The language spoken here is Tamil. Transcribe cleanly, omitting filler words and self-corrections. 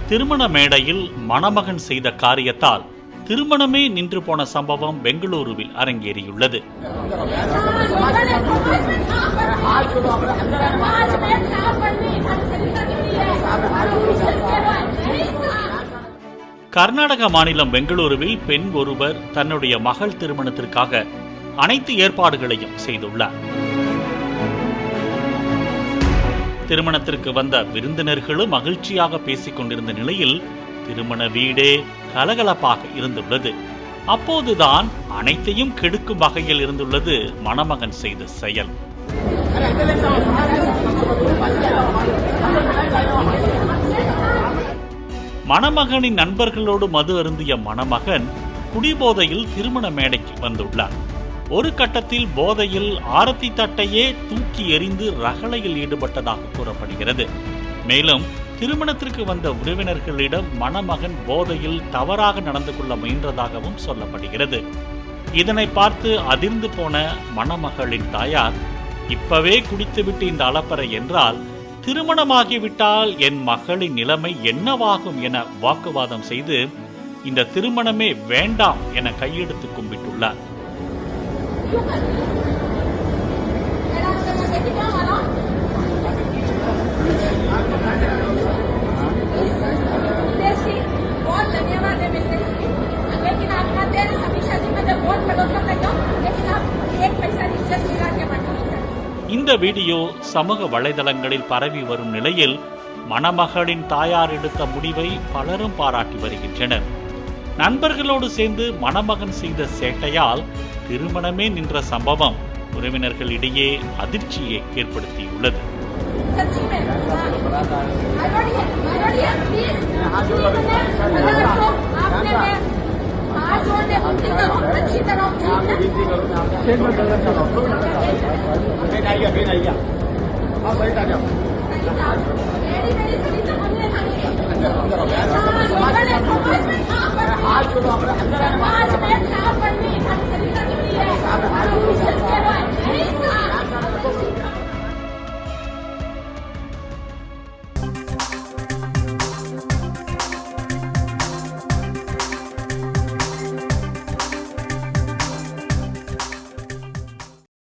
திருமண மேடையில் மணமகன் செய்த காரியத்தால் திருமணமே நின்று போன சம்பவம் பெங்களூருவில் அரங்கேறியுள்ளது. கர்நாடக மாநிலம் பெங்களூருவில் பெண் ஒருவர் தன்னுடைய மகள் திருமணத்திற்காக அனைத்து ஏற்பாடுகளையும் செய்துள்ளார். திருமணத்திற்கு வந்த விருந்தினர்களும் மகிழ்ச்சியாக பேசிக் கொண்டிருந்த நிலையில் திருமண வீடே கலகலப்பாக இருந்துள்ளது. அப்போதுதான் அனைத்தையும் கெடுக்கும் வகையில் இருந்துள்ளது மணமகன் செய்த செயல். மணமகனின் நண்பர்களோடு மது அருந்திய மணமகன் குடிபோதையில் திருமண மேடைக்கு வந்துள்ளார். ஒரு கட்டத்தில் போதையில் ஆரத்தி தட்டையே தூக்கி எறிந்து ரகளையில் ஈடுபட்டதாக கூறப்படுகிறது. மேலும் திருமணத்திற்கு வந்த உறவினர்களிடம் மணமகன் போதையில் தவறாக நடந்து கொள்ள முயன்றதாகவும் சொல்லப்படுகிறது. இதனை பார்த்து அதிர்ந்து போன மணமகளின் தாயார், இப்பவே குடித்துவிட்டு இந்த அலப்பறை என்றால் திருமணமாகிவிட்டால் என் மகளின் நிலைமை என்னவாகும் என வாக்குவாதம் செய்து இந்த திருமணமே வேண்டாம் என கையெடுத்து கும்பிட்டுள்ளார். இந்த வீடியோ சமூக வலைதளங்களில் பரவி வரும் நிலையில் மணமகளின் தாயார் எடுத்த முடிவை பலரும் பாராட்டி வருகின்றனர். நண்பர்களோடு சேர்ந்து மணமகன் செய்த சேட்டையால் திருமணமே நின்ற சம்பவம் உறவினர்களிடையே அதிர்ச்சியை ஏற்படுத்தியுள்ளது.